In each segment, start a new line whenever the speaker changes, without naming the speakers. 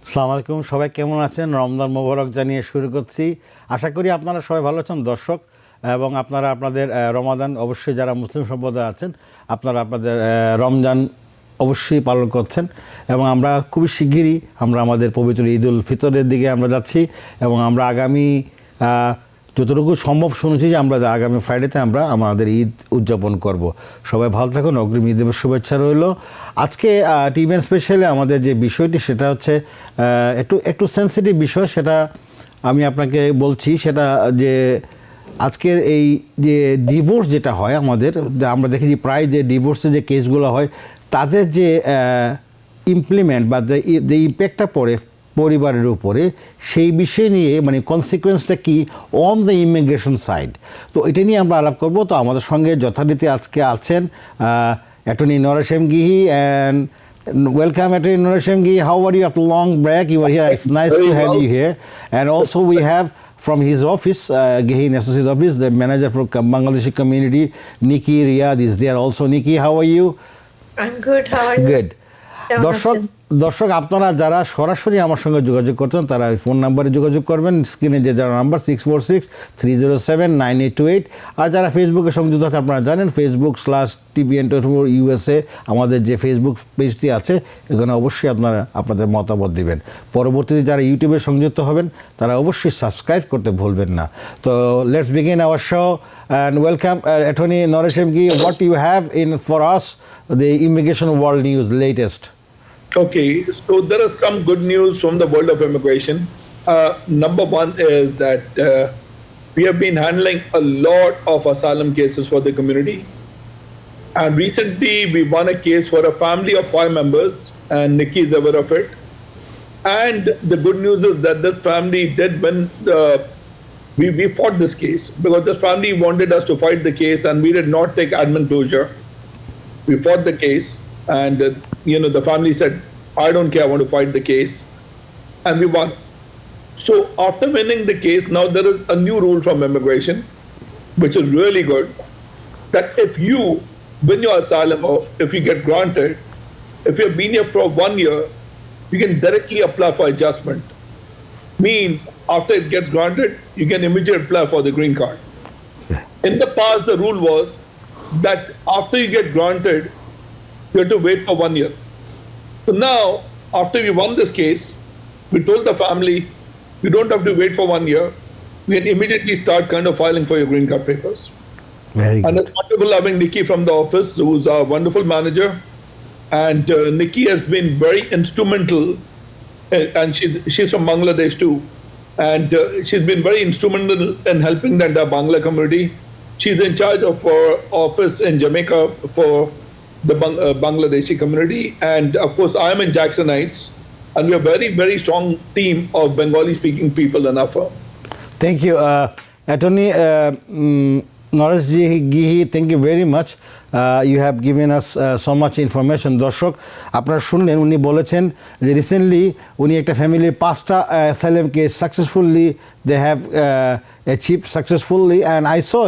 আসসালামু আলাইকুম, সবাই কেমন আছেন? রমজান মোবারক জানিয়ে শুরু করছি। আশা করি আপনারা সবাই ভালো আছেন দর্শক, এবং আপনারা আপনাদের রমাদান, অবশ্যই যারা মুসলিম সম্প্রদায় আছেন আপনারা আপনাদের রমজান অবশ্যই পালন করছেন। এবং আমরা খুবই শিগগিরই আমরা আমাদের পবিত্র ঈদ উল ফিতরের দিকে আমরা যাচ্ছি, এবং আমরা আগামী যতটুকু সম্ভব শুনেছি যে আমরা আগামী ফ্রাইডেতে আমরা আমাদের ঈদ উদযাপন করব। সবাই ভালো থাকুন, অগ্রিম ঈদের শুভেচ্ছা রইল। আজকে টিবিএন স্পেশালে আমাদের যে বিষয়টি সেটা হচ্ছে একটু সেন্সিটিভ বিষয়, সেটা আমি আপনাকে বলছি। সেটা যে আজকের এই যে ডিভোর্স যেটা হয় আমাদের, আমরা দেখি যে প্রায় যে ডিভোর্সের যে কেসগুলো হয় তাদের যে ইমপ্লিমেন্ট বা যে ইম্প্যাক্টটা পড়ে পরিবারের উপরে, সেই বিষয় নিয়ে মানে কনসিকুয়েন্সটা কি অন দ্য ইমিগ্রেশন সাইড, তো এটা নিয়ে আমরা আলাপ করব। তো আমাদের সঙ্গে যথারীতি আজকে আছেন অ্যাটর্নি নরেশ গিহি। And welcome, Attorney Noresham Gi. How are you after long break? You are here. It's nice to have you here. And also we have from his office, Gihi Associates Office, the manager for Bangladeshi community, Nikki Riyad is there also. Nikki, how are you?
I'm good. How are you?
Good. দর্শক আপনারা যারা সরাসরি আমার সঙ্গে যোগাযোগ করছেন তারা phone নাম্বারে যোগাযোগ করবেন, স্ক্রিনে যে যারা নাম্বার 646-307-9828। আর যারা ফেসবুকে সংযুক্ত আছে আপনারা জানেন Facebook/TBN/USA আমাদের যে ফেসবুক পেজটি আছে, এখানে অবশ্যই আপনারা আপনাদের মতামত দিবেন। পরবর্তীতে যারা ইউটিউবে সংযুক্ত হবেন তারা অবশ্যই সাবস্ক্রাইব করতে ভুলবেন না। তো let's begin our show and welcome Attorney Noresham Gi. What you have in for us the immigration world news latest?
Okay, so there is some good news from the world of immigration. Number one is that we have been handling a lot of asylum cases for the community. And recently we won a case for a family of 5 members, and Nikki is aware of it. And the good news is that this family did win. We fought this case because this family wanted us to fight the case, and we did not take admin closure. We fought the case. And the family said, I don't care, I want to fight the case. And we won. So after winning the case, now there is a new rule from immigration, which is really good, that if you win your asylum or if you get granted, if you've been here for 1 year, you can directly apply for adjustment. Means after it gets granted, you can immediately apply for the green card. In the past, the rule was that after you get granted, you have to wait for 1 year. So now, after we won this case, we told the family, you don't have to wait for 1 year. We can immediately start kind of filing for your green card papers.
Very good.
And it's wonderful having Nikki from the office, who's our wonderful manager. And Nikki has been very instrumental, and she's from Bangladesh too. And she's been very instrumental in helping the entire Bangla community. She's in charge of our office in Jamaica for the Bangladeshi community, and of course I am in Jackson Heights, and we are a very, very strong team of Bengali speaking people in our firm.
Thank you, Attorney Noresh Gihi, thank you very much. You have given us so much information. দর্শক আপনারা শুনলেন, উনি বলেছেন যে recently উনি একটা ফ্যামিলির 5টা asylum case successfully they have achieved successfully. And I saw,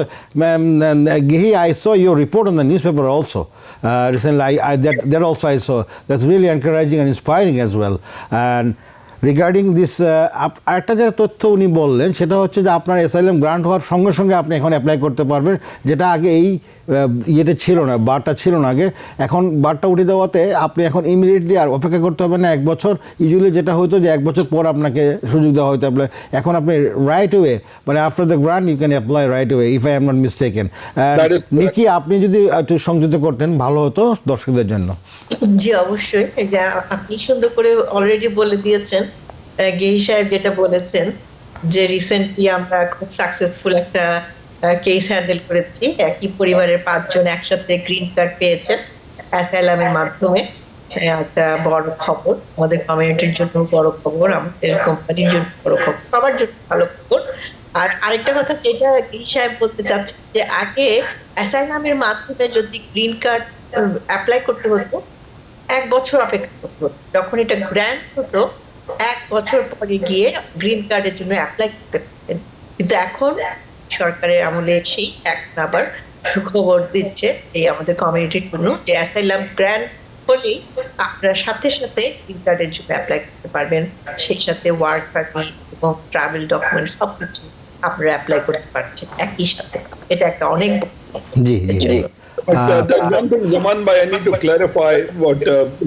Gihi, I saw your report on the newspaper also recently. That also I saw. That's really encouraging and inspiring as well. And regarding this, আরেকটা যে তথ্য উনি বললেন সেটা হচ্ছে যে আপনার asylum grant হওয়ার সঙ্গে সঙ্গে আপনি এখন অ্যাপ্লাই করতে পারবেন, যেটা আগে এই ইয়েটা ছিল না, বারটা ছিল না আগে। এখন বারটা উঠে দেওয়াতে আপনি এখন ইমিডিয়েটলি আর অপেক্ষা করতে হবে না 1 বছর। ইউজুয়ালি যেটা হতো যে 1 বছর পর আপনাকে সুযোগ দেওয়া হতো অ্যাপ্লাই, এখন আপনি রাইট ওয়ে, মানে after the grant you can apply right way, if I am not mistaken. Nikki, আপনি যদি একটু সংযুক্ত করতেন ভালো হতো দর্শকদের জন্য।
জি অবশ্যই, যা আপনি সুন্দর করে অলরেডি বলে দিয়েছেন। গেহি সাহেব যেটা বলেছেন যে রিসেন্টলি আমরা খুব সাকসেসফুল একটা কেস হ্যান্ডেল করেছি। একই পরিবারের 5 জন একসাথে গ্রিন কার্ড পেয়েছেন অ্যাসাইলামের মাধ্যমে। একটা বড় খবর, আমাদের কমিউনিটির জন্য বড় খবর, আমাদের কোম্পানির জন্য বড় খবর, সবার জন্য ভালো খবর। আর আরেকটা কথা যেটা গেহি সাহেব বলতে চাচ্ছেন যে আগে অ্যাসাইলামের মাধ্যমে যদি গ্রিন কার্ড অ্যাপ্লাই করতে হতো 1 বছর অপেক্ষা করতে হতো। যখন এটা গ্র্যান্ট হতো 1 বছর পরে গিয়ে গ্রিন কার্ডের জন্য অ্যাপ্লাই করতে পারতেন। কিন্তু এখন সরকারের আমলে সেই এখন আবার সুখবর দিচ্ছে এই আমাদের কমিউনিটির জন্য যে অ্যাসাইলাম গ্র্যান্ট হলেই আপনারা সাথে সাথে গ্রিন কার্ডের জন্য অ্যাপ্লাই করতে পারবেন, সেই সাথে ওয়ার্ক পারমিট এবং ট্রাভেল ডকুমেন্ট সবকিছু আপনারা অ্যাপ্লাই করতে পারছেন একই সাথে। এটা একটা অনেক
জি জি
But there's one thing, Zaman bhai, I need to clarify what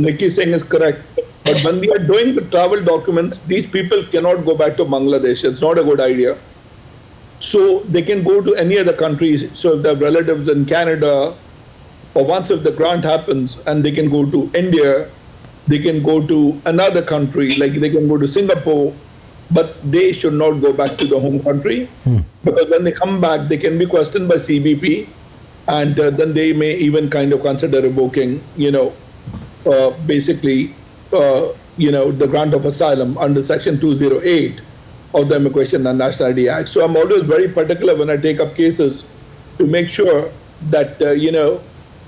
Nikki is saying is correct. But when we are doing the travel documents, these people cannot go back to Bangladesh. It's not a good idea. So they can go to any other countries. So if they have relatives in Canada, or once if the grant happens and they can go to India, they can go to another country, like they can go to Singapore, but they should not go back to the home country. Because when they come back, they can be questioned by CBP, and then they may even kind of consider revoking, basically, the grant of asylum under Section 208 of the Immigration and Nationality Act. So I'm always very particular when I take up cases to make sure that,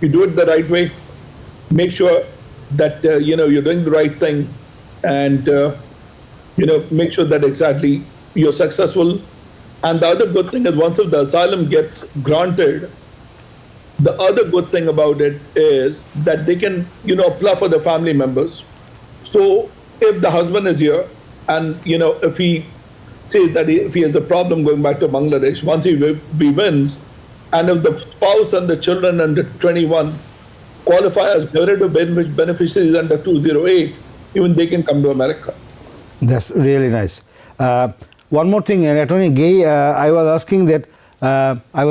you do it the right way, make sure that, you're doing the right thing, and, make sure that exactly you're successful. And the other good thing is once if the asylum gets granted, the other good thing about it is that they can, apply for the family members. So if the husband is here and, if he says that if he has a problem going back to Bangladesh, once he wins, and if the spouse and the children under 21 qualify as derivative beneficiaries under 208, even they can come to America.
That's really nice. One more thing, Attorney Gay, I was asking that I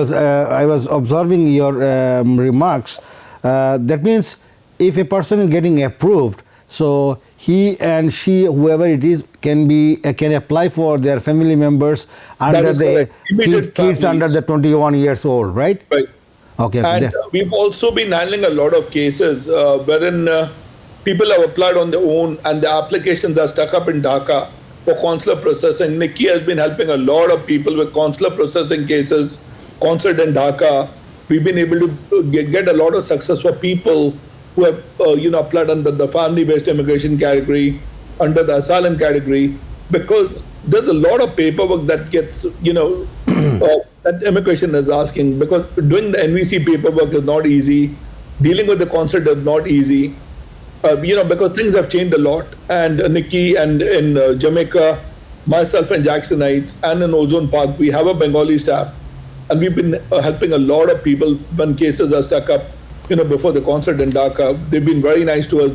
was observing your remarks. That means if a person is getting approved, so he and she, whoever it is, can apply for their family members under
is
the
correct. Immediate
kids under
families.
the 21 years old, right?
Right.
Okay.
And we've also been handling a lot of cases wherein people have applied on their own and the applications are stuck up in Dhaka for consular processing. Nikki has been helping a lot of people with consular processing cases, consulate in Dhaka. We've been able to get a lot of success for people who have, applied under the family-based immigration category, under the asylum category, because there's a lot of paperwork that gets, that immigration is asking, because doing the NVC paperwork is not easy, dealing with the consulate is not easy, because things have changed a lot. And Nikki and in Jamaica, myself in Jackson Heights and in Ozone Park, we have a Bengali staff, and we've been helping a lot of people when cases are stuck up, before the consulate in Dhaka. They've been very nice to us.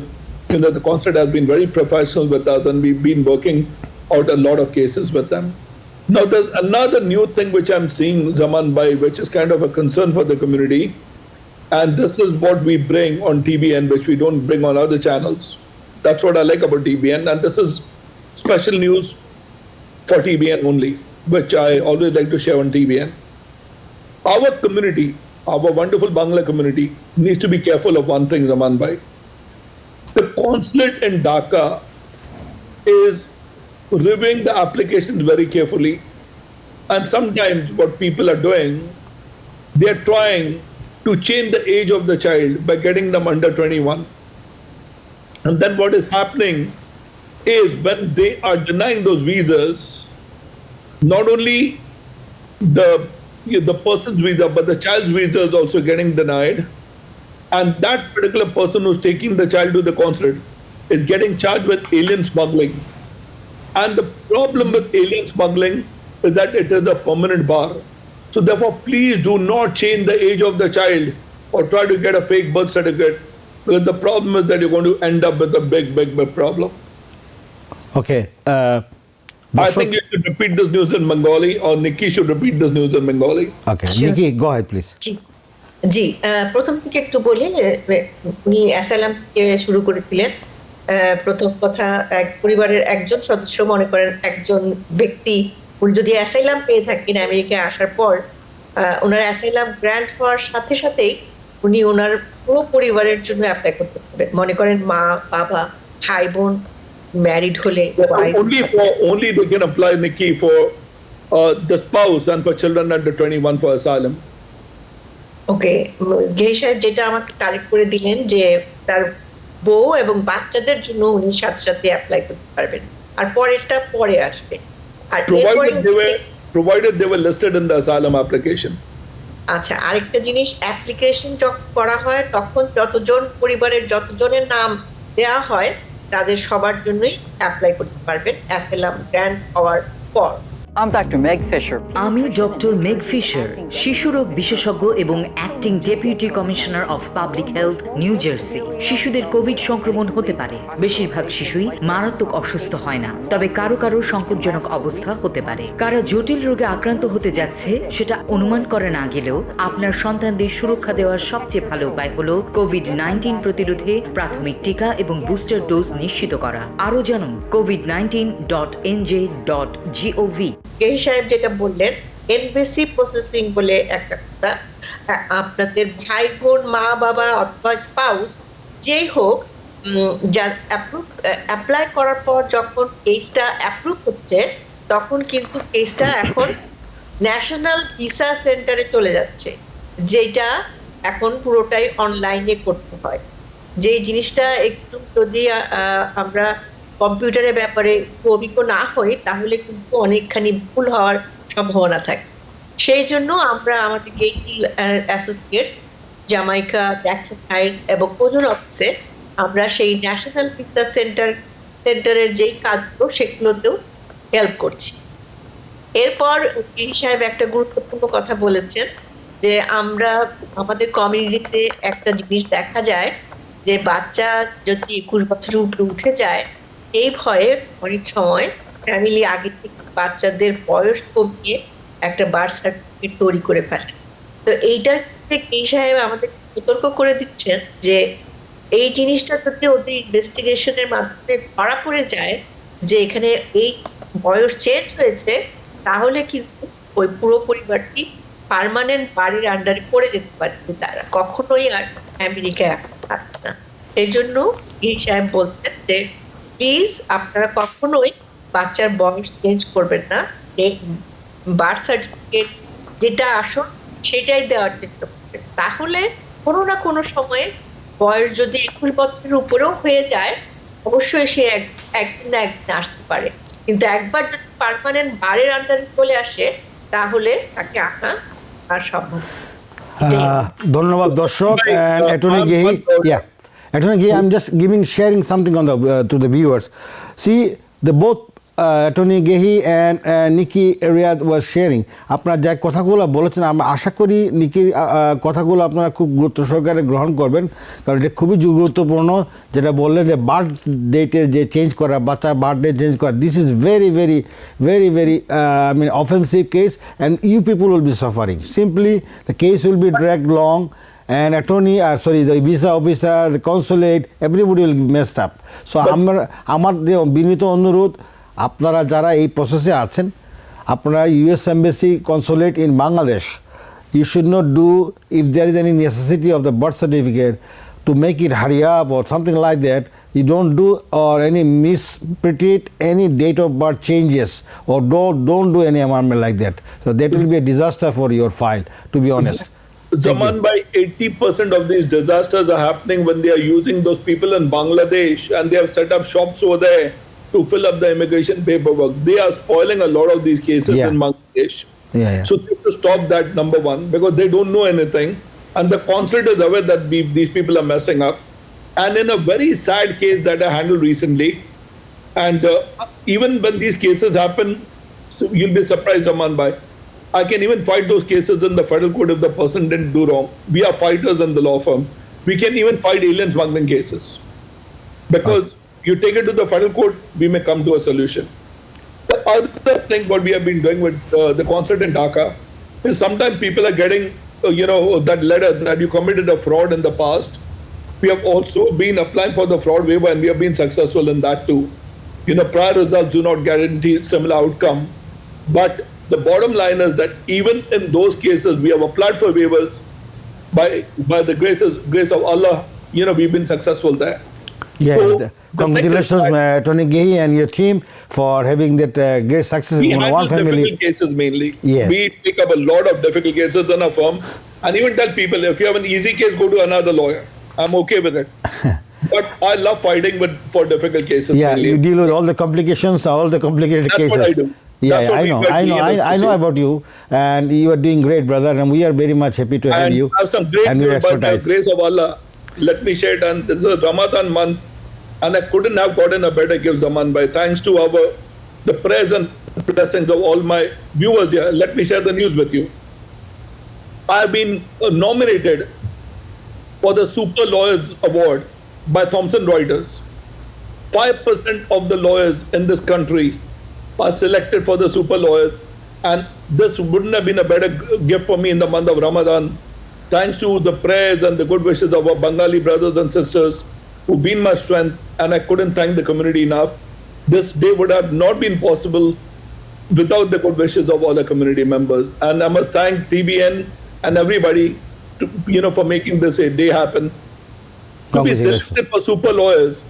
The consulate has been very professional with us, and we've been working out a lot of cases with them. Now, there's another new thing which I'm seeing, Zaman Bhai, which is kind of a concern for the community. And this is what we bring on TBN, which we don't bring on other channels. That's what I like about TBN. And this is special news for TBN only, which I always like to share on TBN. Our community, our wonderful Bangla community, needs to be careful of one thing, Zaman Bhai. The consulate in Dhaka is reviewing the applications very carefully. And sometimes what people are doing, they are trying to change the age of the child by getting them under 21. And then what is happening is when they are denying those visas, not only the person's visa, but the child's visa is also getting denied. And that particular person who's taking the child to the consulate is getting charged with alien smuggling. And the problem with alien smuggling is that it is a permanent bar. So therefore, please do not change the age of the child or try to get a fake birth certificate, because the problem is that you're going to end up with a big problem.
Okay.
I think you should repeat this news in Bengali, or Nikki should repeat this news in Bengali.
Okay.
Sure.
Nikki, go ahead, please.
জি, প্রথম থেকে একটু বলি, উনি asylum শুরু করেছিলেন। প্রথম কথা, এক পরিবারের একজন সদস্য, মনে করেন একজন ব্যক্তি, উনি যদি অ্যাসাইলাম পেয়ে থাকেন আমেরিকায় আসার পর, ওনার অ্যাসাইলাম গ্র্যান্ট হওয়ার সাথে সাথেই উনি ওনার পুরো পরিবারের জন্য অ্যাপ্লাই করতে পারবেন। মনে করেন মা, বাবা, ভাই বোন, ম্যারিড হলে
only they can apply, Nikki, for the spouse and for children under 21 for asylum.
ওকে, গেই সাহেব যেটা আমাকে কারেক্ট করে দিলেন যে তার বউ এবং বাচ্চাদের জন্য উনি সাথে সাথে অ্যাপ্লাই করতে পারবেন, আর পরেরটা পরে আসবে। আর
provided they were listed in the asylum application.
আচ্ছা, আরেকটা জিনিস, অ্যাপ্লিকেশন যখন করা হয় তখন যতজন পরিবারের যতজনের নাম দেয়া হয় তাদের সবার জন্যই অ্যাপ্লাই করতে পারবেন অ্যাসাইলাম গ্র্যান্ট হওয়ার পর।
I'm Dr. Meg Fisher.
আমি ডক্টর মেগ ফিশার, শিশুরোগ বিশেষজ্ঞ এবং acting deputy commissioner of public health, new jersey. শিশুদের কোভিড সংক্রমণ হতে পারে। বেশিরভাগ শিশুই মারাত্মক অসুস্থ হয় না, তবে কারো কারো সংকটজনক অবস্থা হতে পারে। কারা জটিল রোগে আক্রান্ত হতে যাচ্ছে সেটা অনুমান করে না গেলেও আপনার সন্তানদের সুরক্ষা দেওয়ার সবচেয়ে ভালো উপায় হলো কোভিড-19 প্রতিরোধে প্রাথমিক টিকা এবং বুস্টার ডোজ নিশ্চিত করা। আরও জানুন covid19.nj.gov।
এই সাহেব যেটা বললেন, এনবিসি প্রসেসিং বলে একটা কথা, আপনাদের ভাই বোন, মা বাবা অথবা স্পাউস যেই হোক, যা অ্যাপ্লাই করার পর যখন কেসটা অ্যাপ্রুভ হচ্ছে তখন কিন্তু কেসটা এখন ন্যাশনাল ভিসা সেন্টারে চলে যাচ্ছে, যেটা এখন পুরোটাই অনলাইনে করতে হয়। যে জিনিসটা একটু যদি আমরা কম্পিউটারের ব্যাপারে অভিজ্ঞ না হই তাহলে কিন্তু অনেকখানি ভুল হওয়ার সম্ভাবনা থাকে। সেই জন্য আমরা আমাদের Gale associates, Jamaica, Jackson Heights এবং ওজন অফিসে আমরা সেই ন্যাশনাল ভিসা সেন্টারের যেই কাজগুলো সেগুলোতেও হেল্প করছি। এরপর গেইল সাহেব একটা গুরুত্বপূর্ণ কথা বলেছেন যে আমরা আমাদের কমিউনিটিতে একটা জিনিস দেখা যায় যে বাচ্চা যদি 21 বছরের উপরে উঠে যায়, এই ভয়ে অনেক সময় ফ্যামিলি আগে থেকে বাচ্চাদের বয়স কমিয়ে একটা বার্থ সার্টিফিকেট তৈরি করে ফেলে। তো এইটার ক্ষেত্রে এই সাহেব আমাদের সতর্ক করে দিচ্ছেন যে এই জিনিসটা যদি ওদের ইনভেস্টিগেশনের মাধ্যমে ধরা পড়ে যায় যে এখানে এই বয়স চেঞ্জ হয়েছে, তাহলে কিন্তু ওই পুরো পরিবারটি পার্মানেন্ট বাড়ির আন্ডারে পড়ে যেতে পারে, তারা কখনোই আর আমেরিকায় থাকবে না। এই জন্য এই সাহেব বলতেন যে প্লিজ আপনারা কখনোই বাচ্চার বয়স চেঞ্জ করবেন না, বার্থ সার্টিফিকেট যেটা আসল সেটাই দেওয়ার চেষ্টা করবেন। তাহলে কোনো না কোনো সময়ে বয়স যদি 21 বছরের উপরেও হয়ে যায়, অবশ্যই সে একদিন না একদিন আসতে পারে, কিন্তু একবার যদি পার্মানেন্ট বাড়ির আন্ডারে চলে আসে তাহলে তাকে আনা আর সম্ভব।
ধন্যবাদ দর্শক। Attorney Gehi, yeah, Attorney Gehi, I'm just sharing something on the to the viewers. See, the both Attorney Gehi and Nikki Riyad was sharing. আপনারা যে কথাগুলো বলেছেন, আমরা আশা করি নিকির কথাগুলো আপনারা খুব গুরুত্ব সহকারে গ্রহণ করবেন, কারণ এটা খুবই গুরুত্বপূর্ণ। যেটা বললেন যে বার্থ ডেটের যে চেঞ্জ করা, বাচ্চার বার্থ ডেট চেঞ্জ করা, this is very very very very I mean offensive case, and you people will be suffering. Simply the case will be dragged long, and attorney, the visa officer, the consulate, everybody will be messed up. So আমার যে বিনীত অনুরোধ, আপনারা যারা এই প্রসেসে আছেন, আপনারা US embassy consulate in Bangladesh, you should not do, if there is any necessity of the birth certificate to make it hurry up or something like that, you don't do, or any misrepeat any date of birth changes, or don't do any amendment like that. So that will be a disaster for your file, to be honest.
Zaman, by 80% of these disasters are happening when they are using those people in Bangladesh and they have set up shops over there to fill up the immigration paperwork. They are spoiling a lot of these cases in Bangladesh. So they have to stop that, number one, because they don't know anything, and the consulate is aware that these people are messing up. And in a very sad case that I handled recently, and even when these cases happen, so you'll be surprised, Zaman bhai, I can even fight those cases in the federal court if the person didn't do wrong. We are fighters in the law firm. We can even fight alien smuggling cases, because you take it to the federal court, we may come to a solution. The other thing what we have been doing with the consulate in Dhaka is sometimes people are getting, that letter that you committed a fraud in the past. We have also been applying for the fraud waiver, and we have been successful in that too. Prior results do not guarantee similar outcome, but the bottom line is that even in those cases, we have applied for waivers by the grace of Allah. We've been successful there.
Yeah,
So,
congratulations, Attorney Gehi and your team for having that great success
we
in one
handle
family.
difficult cases mainly.
Yes.
We pick up a lot of difficult cases in our firm, and even tell people, if you have an easy case, go to another lawyer. I'm okay with it. But I love fighting for difficult cases.
Yeah,
mainly.
you deal with all the complications, all the complicated
That's
cases.
what I do.
Yeah,
That's what
I
we
know,
got
I know,
TBN
I know
Special.
about you, and you are doing great, brother, and we are very much happy to have
And
you
I have some great
and your
news by the
expertise.
grace of Allah. Let me share it. And this is a Ramadan month, and I couldn't have gotten a better gift, Zaman Bhai. Thanks to the prayers and blessings of all my viewers here. Let me share the news with you. I have been nominated for the Super Lawyers Award by Thomson Reuters. 5% of the lawyers in this country are selected for the super lawyers, and this wouldn't have been a better gift for me in the month of Ramadan. Thanks to the prayers and the good wishes of our Bengali brothers and sisters who've been my strength, and I couldn't thank the community enough. This day would have not been possible without the good wishes of all the community members. And I must thank TBN and everybody for making this a day happen. To be selected for super lawyers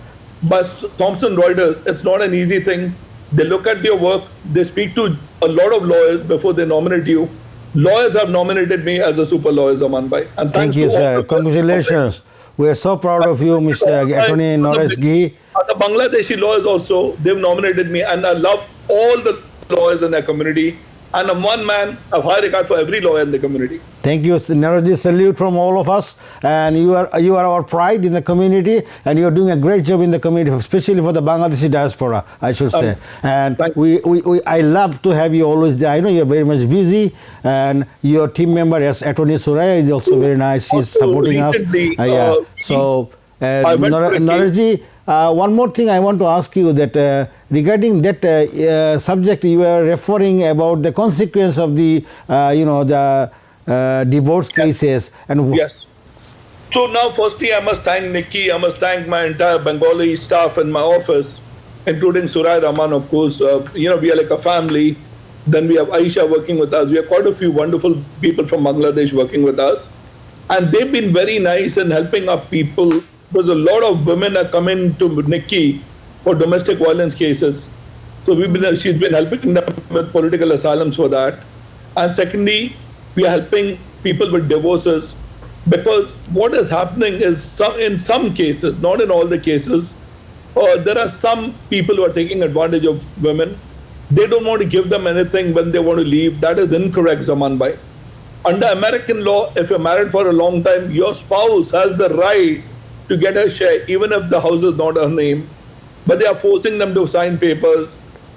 by Thomson Reuters, it's not an easy thing. They look at your work, they speak to a lot of lawyers before they nominate you. Lawyers have nominated me as a super lawyer, Zaman Bhai. And
Thank you, sir. Congratulations. We are so proud of you, Mr. Attorney Naresh Gi.
The Bangladeshi lawyers also, they've nominated me, and I love all the lawyers in their community. And I'm one man, I have high regard for every lawyer in the community.
Thank you, Naresh. Salute from all of us, and you are our pride in the community, and you are doing a great job in the community, especially for the Bangladeshi diaspora, I should say. And I love to have you always there. I know you are very much busy, and your team member, yes, Attorney Suraya, is also very nice. She's supporting us. So, Naresh ji, one more thing I want to ask you that regarding that subject you were referring about the consequence of the divorce cases and
yes. So now, firstly, I must thank Nikki. I must thank my entire Bengali staff in my office, including Suraya Rahman, of course. We are like a family. Then we have Aisha working with us. We have quite a few wonderful people from Bangladesh working with us, and they've been very nice in helping our people. Because a lot of women are coming to Nikki for domestic violence cases. So she's been helping them with political asylums for that. And secondly, we are helping people with divorces, because what is happening is in some cases, not in all the cases, there are some people who are taking advantage of women. They don't want to give them anything when they want to leave. That is incorrect, Zaman Bhai. Under American law, if you're married for a long time, your spouse has the right to get a share, even if the house is not her name. But they are forcing them to sign papers.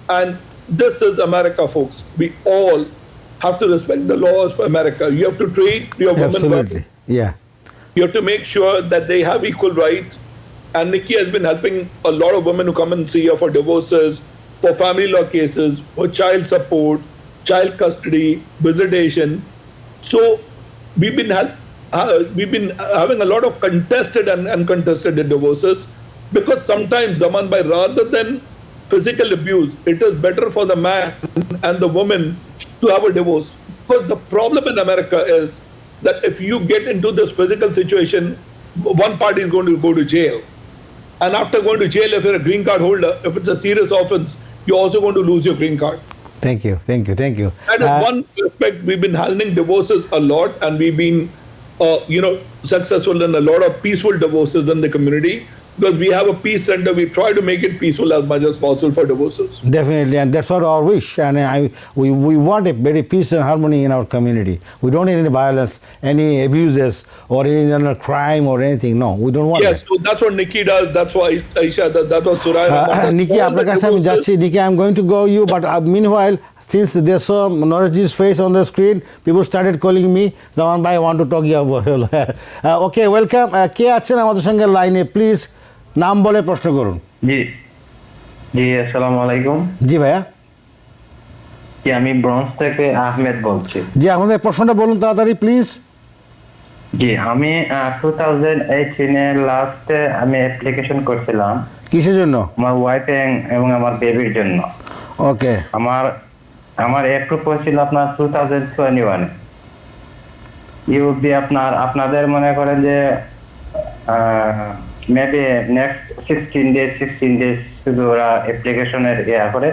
And this is America, folks. We all have to respect the laws for America. You have to treat your women
absolutely
well.
Yeah.
You have to make sure that they have equal rights. And Nikki has been helping a lot of women who come and see her for divorces, for family law cases, for child support, child custody, visitation. So we've been having a lot of contested and uncontested divorces, because sometimes, Zaman Bhai, rather than physical abuse, it is better for the man and the woman to have a divorce. Because the problem in America is that if you get into this physical situation, one party is going to go to jail. And after going to jail, if you're a green card holder, if it's a serious offense, you're also going to lose your green card.
Thank you. That
is one aspect. We've been handling divorces a lot, and we've been successful in a lot of peaceful divorces in the community, because we have a peace center. We try to make it peaceful as much as possible for divorces.
Definitely, and that's what our wish. And we want a very peace and harmony in our community. We don't need any violence, any abuses, or any crime or anything. No, we don't want.
Yes, so that's what Nikki does. That's why Aisha. That was Suraya.
Nikki, Nikki, I'm going to go you, but meanwhile, since they saw Nareshji's face on the screen, people started calling me, Zaman Bhai, I want to talk to you. Okay, welcome. কে আছেন আমাদের সঙ্গে লাইনে, please নাম বলে প্রশ্ন করুন।
জি আসসালামু আলাইকুম।
জি ভাইয়া।
জি আমি ব্রঞ্জ থেকে আহমেদ বলছি।
জি আমাদের প্রশ্নটা বলুন তাড়াতাড়ি প্লিজ।
জি আমি 2018 এর লাস্টে আমি অ্যাপ্লিকেশন করছিলাম। কিসের জন্য? আমার ওয়াইফ এবং আমার বেবির জন্য। ওকে। আমার অ্যাপ্রুভ ছিল আপনার 2021 ইউবি আপনাদের মনে করেন যে মেবি নেক্সট 16 ডেজ শুধু ওরা অ্যাপ্লিকেশনের করে,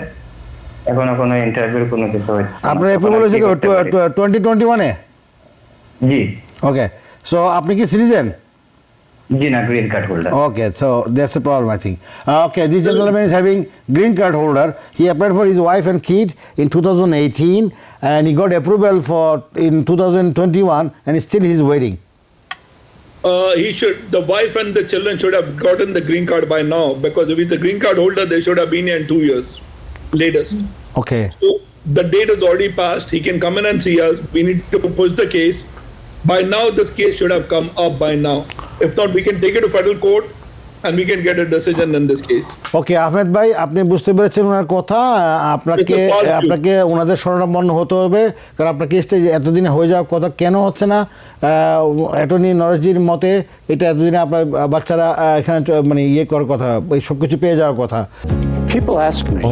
এখনো কোনো ইন্টারভিউর কোনো কিছু হচ্ছে।
আপনার অ্যাপ্রুভ হয়েছে 2021 এ?
জি।
ওকে, সো আপনি কি citizen?
Gina, green card holder.
Okay, so that's the problem, I think. Okay, this gentleman is having green card holder. He applied for his wife and kid in 2018, and he got approval for in 2021, and still he's waiting.
The wife and the children should have gotten the green card by now, because if he's the green card holder, they should have been here in 2 years, latest.
Okay.
So the date is already passed. He can come in and see us. We need to push the case. By now, this case should have come up by now. If not, we can take it to federal court and we can get a decision in this case.
ওকে আহমেদ ভাই, আপনি বুঝতে পেরেছেন ওনার কথা। আপনাকে ওনাদের শরণাপন্ন হতে হবে, কারণ আপনার কেসটা এতদিনে হয়ে যাওয়ার কথা কেন হচ্ছে না? অ্যাটর্নি নরেশজির মতে এটা এতদিনে আপনার বাচ্চারা এখানে মানে ইয়ে করার কথা, এই সব কিছু পেয়ে যাওয়ার কথা।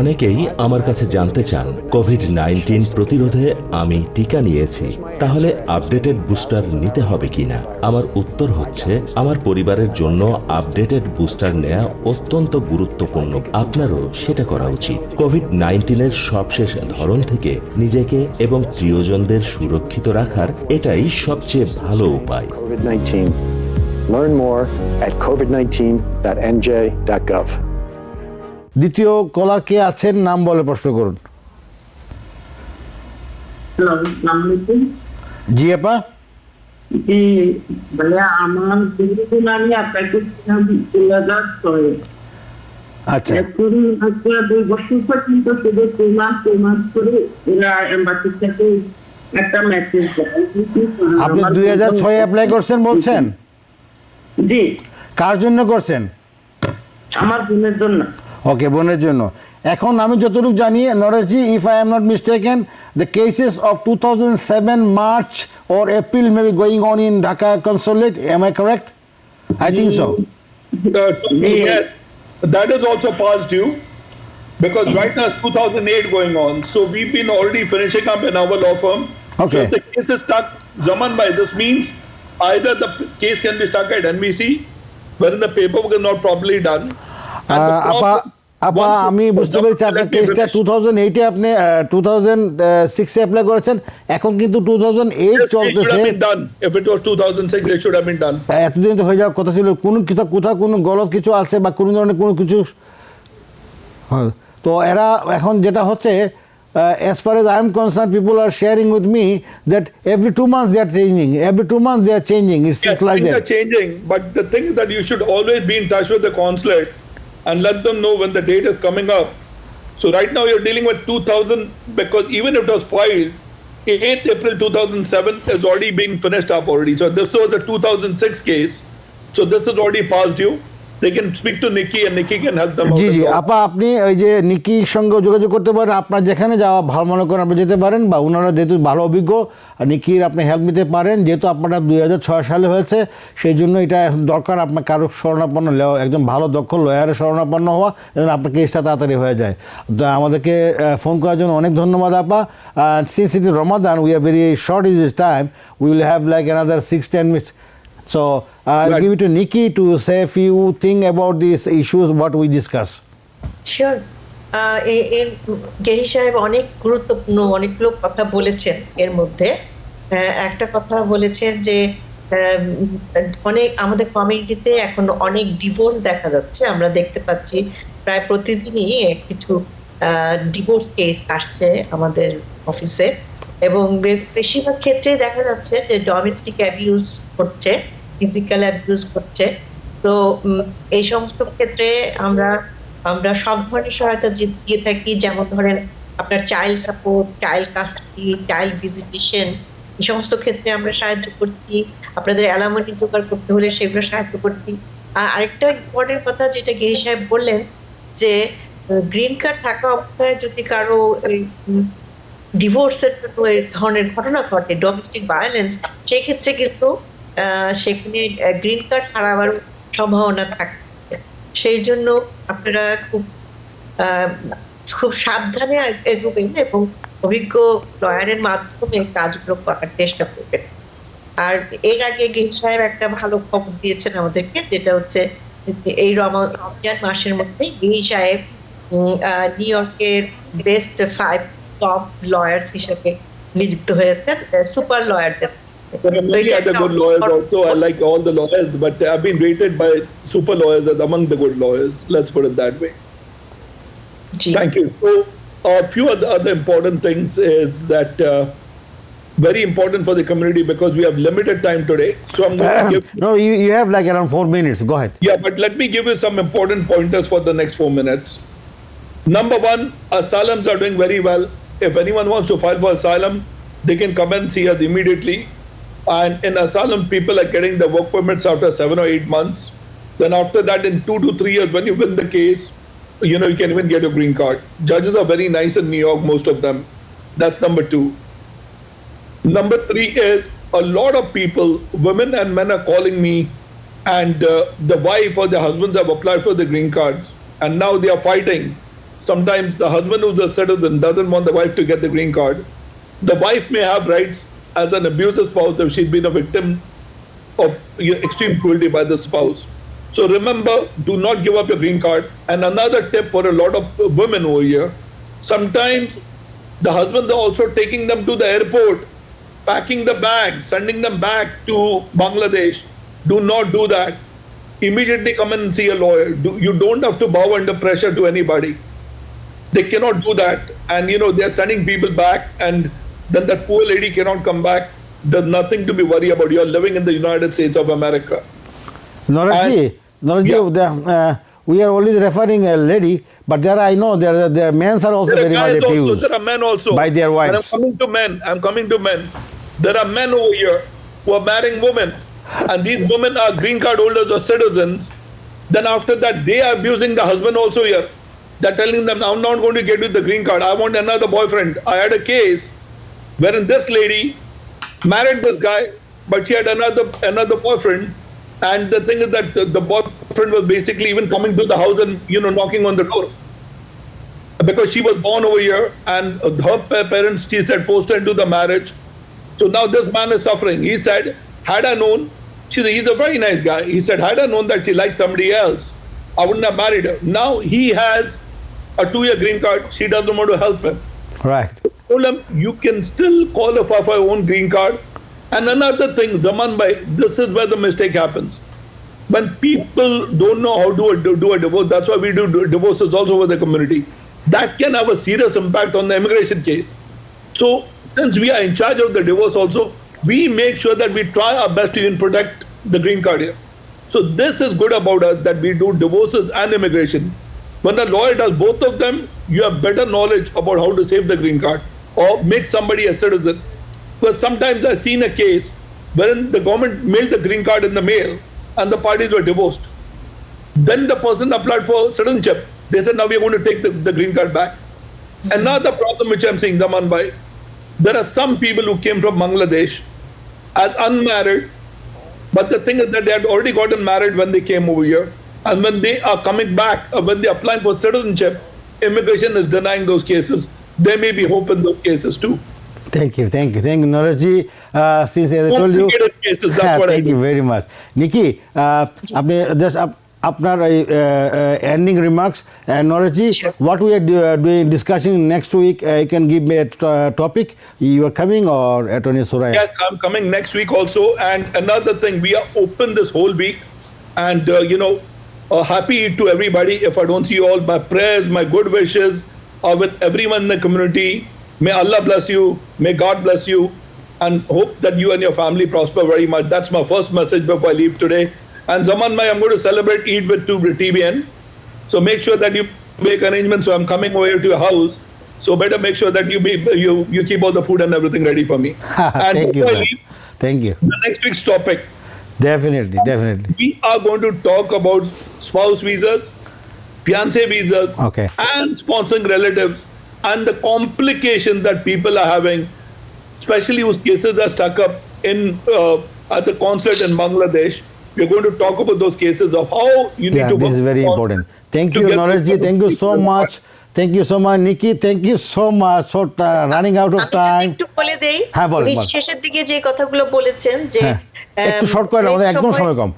অনেকেই আমার কাছে জানতে চান কোভিড-19 প্রতিরোধে আমি টিকা নিয়েছি, তাহলে আপডেটেড বুস্টার নিতে হবে কিনা। আমার উত্তর হচ্ছে, আমার পরিবারের জন্য আপডেটেড বুস্টার নেওয়া অত্যন্ত গুরুত্বপূর্ণ। আপনারও সেটা করা উচিত। কোভিড-19 সবশেষ ধরন থেকে নিজেকে এবং প্রিয়জনদের সুরক্ষিত রাখার এটাই সবচেয়ে ভালো উপায়।
COVID-19. Learn more at covid19.nj.gov.
দ্বিতীয় কলার কে আছেন, নাম বলে প্রশ্ন করুন।
হ্যালো, আসসালামু আলাইকুম।
জি আপা।
জি ভাইয়া, আমার দিদিকে আমি আপনাকে 2006
আচ্ছা।
এখন আজকে 2 বছর পর্যন্ত শুধু 2 মাস করে এরা এমবাসি থেকে একটা মেসেজ দেয়।
আপনি 2006 অ্যাপ্লাই করছেন বলছেন?
জি।
কার জন্য করছেন?
আমার বোনের জন্য।
ওকে, বোনের জন্য। এখন আমি যতটুকু জানি Nareshji, if I am not mistaken, the cases of 2007 March or April may be going on in Dhaka consulate. Am I correct? I think so.
Yes, that is also past due, because right now it's 2008 going on. So we've been already finishing up in our law firm.
Okay.
So if the case is stuck, Zaman bhai, this means either the case can be stuck at NBC, wherein the paperwork is not properly done.
আপা আমি বুঝতে পেরেছি আপনার কেসটা 2008-এ আপনি 2006-এ apply করেছেন, এখন কিন্তু 2008 চলতেছে।
If it was 2006, it should have been done.
এতদিন তো হয়ে যাওয়ার কথা ছিল। কোথাও কোনো গলত কিছু আছে বা কোনো ধরনের কোনো কিছু, তো এরা এখন যেটা হচ্ছে, as far as I am concerned, people are sharing with me that every 2 months they are changing. Every 2 months they are changing. It's
Yes,
like
things
that.
are changing, but the thing is that you should always be in touch with the consulate and let them know when the date is coming up. So right now you're dealing with 2000, because even if it was filed, 8th April 2007 has already been finished up already. So this was a 2006 case. So this is already past due. They can speak to Nikki and Nikki can help them out.
জি জি আপা, আপনি ওই যে নিকির সঙ্গে যোগাযোগ করতে পারেন। আপনার যেখানে যাওয়া ভালো মনে করেন আপনি যেতে পারেন, বা ওনারা যেহেতু ভালো অভিজ্ঞ, নিকির আপনি হেল্প নিতে পারেন। যেহেতু আপনারা 2006 সালে হয়েছে, সেই জন্য এটা দরকার আপনার কারো শরণাপন্ন, একজন ভালো দক্ষ লয়ারের শরণাপন্ন হওয়া, এবং আপনার কেসটা তাড়াতাড়ি হয়ে যায়। তো আমাদেরকে ফোন করার জন্য অনেক ধন্যবাদ আপা। Since it is Ramadan, we are very short is this time, we will have like another 6-10 minutes. So I'll give it to Nikki to say a few things about these issues what we discuss.
Sure. গেহি সাহেব অনেক গুরুত্বপূর্ণ অনেকগুলো কথা বলেছেন। এর মধ্যে একটা কথা বলেছেন যে অনেক আমাদের কমিউনিটিতে এখন অনেক ডিভোর্স দেখা যাচ্ছে। আমরা দেখতে পাচ্ছি প্রায় প্রতিদিনই কিছু ডিভোর্স কেস আসছে আমাদের অফিসে, এবং বেশিরভাগ ক্ষেত্রে দেখা যাচ্ছে যে ডোমেস্টিক অ্যাবিউজ করছে, ফিজিক্যাল অ্যাবিউজ করছে। তো এই সমস্ত ক্ষেত্রে আমরা সব ধরনের সহায়তা দিয়ে থাকি, যেমন ধরেন আপনার child support, child custody, child visitation, এই সমস্ত ক্ষেত্রে আমরা সাহায্য করছি। আপনাদের অ্যালামনি জোগাড় করতে হলে সেগুলো সাহায্য করছি। আর আরেকটা ইম্পর্টেন্ট কথা যেটা গেহি সাহেব বললেন, যে গ্রিন কার্ড থাকা অবস্থায় যদি কারো ডিভোর্সের এই ধরনের ঘটনা ঘটে, ডোমেস্টিক ভায়োলেন্স, সেই ক্ষেত্রে কিন্তু সেখানে গ্রিন কার্ড হারাবার সম্ভাবনা থাকে। সেই জন্য আপনারা খুব সাবধানে এগোবেন এবং অভিজ্ঞ লয়ারের মাধ্যমে কাজগুলো করার চেষ্টা করবেন। আর এর আগে গেহি সাহেব একটা ভালো খবর দিয়েছেন আমাদেরকে, যেটা হচ্ছে এই রমজান মাসের মধ্যে গেহি সাহেব নিউ ইয়র্কের বেস্ট 5 টপ লয়ার্স হিসেবে নিযুক্ত হয়েছেন super লয়ারদের।
There are many other good lawyers also. I like all the lawyers, but I've been rated by super lawyers as among the good lawyers. Let's put it that way. Thank you. So a few other important things is that very important for the community because we have limited time today. So I'm going to give...
No, you have like around 4 minutes. Go ahead.
Yeah, but let me give you some important pointers for the next 4 minutes. Number one, asylums are doing very well. If anyone wants to file for asylum, they can come and see us immediately. And in asylum, people are getting the work permits after 7 or 8 months. Then after that, in 2 to 3 years, when you win the case, you can even get a green card. Judges are very nice in New York, most of them. That's number 2. Number 3 is a lot of people, women and men are calling me, and the wife or the husbands have applied for the green cards, and now they are fighting. Sometimes the husband who's a citizen doesn't want the wife to get the green card. The wife may have rights as an abusive spouse if she's been a victim of extreme cruelty by the spouse. So remember, do not give up your green card. And another tip for a lot of women over here, sometimes the husbands are also taking them to the airport, packing the bags, sending them back to Bangladesh. Do not do that. Immediately come and see a lawyer. You don't have to bow under pressure to anybody. They cannot do that. And they're sending people back, and then that poor lady cannot come back. There's nothing to be worried about. You're living in the United States of America.
Noraji, we are only referring a lady, but I know there men are also very much abused.
There are men also
by their wives.
And I'm coming to men. There are men over here who are marrying women, and these women are green card holders or citizens. Then after that, they are abusing the husband also here. They're telling them, I'm not going to get with the green card. I want another boyfriend. I had a case wherein this lady married this guy, but she had another boyfriend. And the thing is that the boyfriend was basically even coming to the house and knocking on the door because she was born over here, and her parents, she said, forced her into the marriage. So now this man is suffering. He said, had I known, he's a very nice guy. He said, had I known that she liked somebody else, I wouldn't have married her. Now he has a 2-year green card. She doesn't want to help him.
Right.
Told him, you can still qualify for your own green card. And another thing, Zaman bhai, this is where the mistake happens. When people don't know how to do a divorce, that's why we do divorces also for the community. That can have a serious impact on the immigration case. So since we are in charge of the divorce also, we make sure that we try our best to even protect the green card here. So this is good about us, that we do divorces and immigration. When a lawyer does both of them, you have better knowledge about how to save the green card or make somebody a citizen. Because sometimes I've seen a case wherein the government mailed the green card in the mail and the parties were divorced. Then the person applied for citizenship. They said, now we're going to take the green card back. Another problem which I'm seeing, Zaman bhai, there are some people who came from Bangladesh as unmarried, but the thing is that they had already gotten married when they came over here. And when they are coming back, when they are applying for citizenship, immigration is denying those cases. There may be hope in those cases too.
Thank you, Noraji. Since I told you,
cases, that's what
thank you very much. Nikki, আপনি just আপনার ending remarks, and Noraji, what we are doing discussing next week, you can give me a topic. You are coming, or Attorney Suraya?
Yes, I'm coming next week also. And another thing, we are open this whole week, and happy to everybody. If I don't see you all, my prayers, my good wishes are with everyone in the community. May Allah bless you, may God bless you, and hope that you and your family prosper very much. That's my first message before I leave today. And Zaman bhai, I'm going to celebrate Eid with TBN. So make sure that you make arrangements. So I'm coming over to your house. So better make sure that you keep all the food and everything ready for me. And
Thank you. Thank you.
The next week's topic.
Definitely.
We are going to talk about spouse visas, fiancé visas,
okay,
and sponsoring relatives, and the complications that people are having, especially whose cases are stuck up in at the consulate in Bangladesh. We're going to talk about those cases of how you need to work.
This is very important. Thank you, Noraji. Thank you so much. Thank you so much, Nikki. Thank you so much. So running out of time.
একটু বলে দেই, উনি শেষের দিকে যে কথাগুলো বলেছেন যে
একটু শর্ট করে আমাদের একদম সময় কম।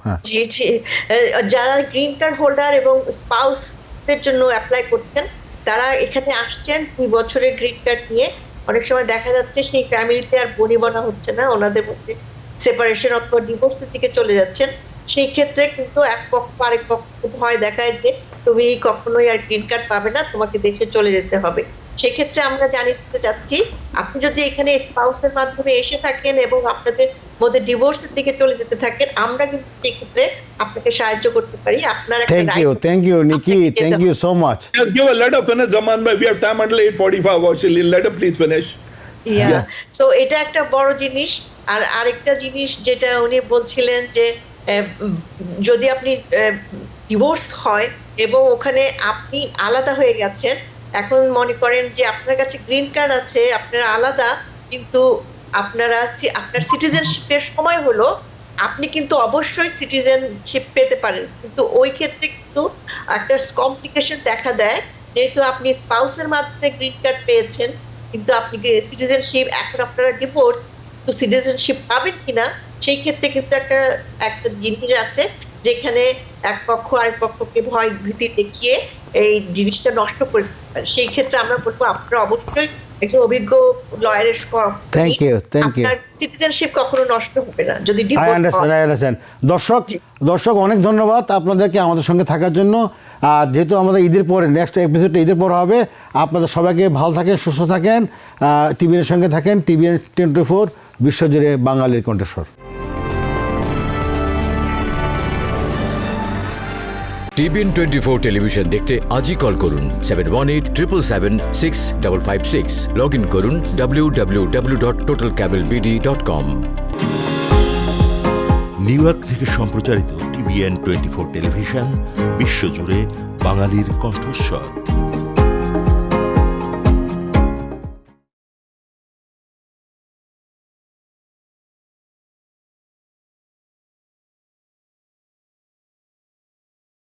যারা গ্রিন কার্ড হোল্ডার এবং স্পাউসদের জন্য অ্যাপ্লাই করছেন, তারা এখানে আসছেন 2 বছরের গ্রিন কার্ড নিয়ে। অনেক সময় দেখা যাচ্ছে সেই ফ্যামিলিতে আর বনিবনা হচ্ছে না, ওনাদের মধ্যে সেপারেশন অথবা ডিভোর্সের দিকে চলে যাচ্ছেন, সেই ক্ষেত্রে কিন্তু এক পক্ষ আরেক পক্ষকে ভয় দেখায় যে তুমি কখনোই আর গ্রিন কার্ড পাবে না, তোমাকে দেশে চলে যেতে হবে। সেক্ষেত্রে আমরা জানিয়ে দিতে চাচ্ছি, আপনি যদি এখানে স্পাউসের মাধ্যমে এসে থাকেন এবং আপনাদের মধ্যে ডিভোর্সের দিকে চলে যেতে থাকেন, আমরা কিন্তু সেক্ষেত্রে আপনাকে সাহায্য করতে পারি। আপনার একটা
thank you Nicky, thank you so much.
Just give a letter finish, Zaman bhai. We have time until 8:45 actually. Letter please finish.
Yes. So এটা একটা বড় জিনিস। আর আরেকটা জিনিস যেটা উনি বলছিলেন যে যদি আপনি ডিভোর্স হয় এবং ওখানে আপনি আলাদা হয়ে গেছেন, এখন মনে করেন যে আপনার কাছে গ্রিন কার্ড আছে, আপনারা আলাদা, কিন্তু আপনার সিটিজেনশিপের সময় হলো, আপনি কিন্তু অবশ্যই সিটিজেনশিপ পেতে পারেন, কিন্তু ওই ক্ষেত্রে কিন্তু একটা কমপ্লিকেশন দেখা দেয়, যেহেতু আপনি স্পাউসের মাধ্যমে গ্রিন কার্ড পেয়েছেন কিন্তু আপনি সিটিজেনশিপ, এখন আপনারা ডিভোর্স, তো সিটিজেনশিপ পাবেন কিনা সেই ক্ষেত্রে কিন্তু একটা জিনিস আছে যেখানে এক পক্ষ আরেক পক্ষকে ভয় ভীতি দেখিয়ে এই জিনিসটা নষ্ট করে পারে। সেই ক্ষেত্রে আমরা বলবো আপনারা অবশ্যই একজন অভিজ্ঞ লয়ারের
থ্যাংক ইউ
আপনার সিটিজেনশিপ কখনো নষ্ট হবে না যদি ডিভোর্স হয়।
দর্শক অনেক ধন্যবাদ আপনাদেরকে আমাদের সঙ্গে থাকার জন্য। আর যেহেতু আমাদের ঈদের পরে নেক্সট এপিসোডটা ঈদের পর হবে, আপনাদের সবাইকে ভালো থাকেন, সুস্থ থাকেন, টিভিএনের সঙ্গে থাকেন। TBN 24 বিশ্বজুড়ে বাঙালির কণ্ঠস্বর।
TBN 24 টেলিভিশন দেখতে আজই কল করুন 7187776556। লগ ইন করুন www.totalcablebd.com।
নিউ ইয়র্ক থেকে সম্প্রচারিত TBN 24 টেলিভিশন বিশ্বজুড়ে বাঙালির কণ্ঠস্বর।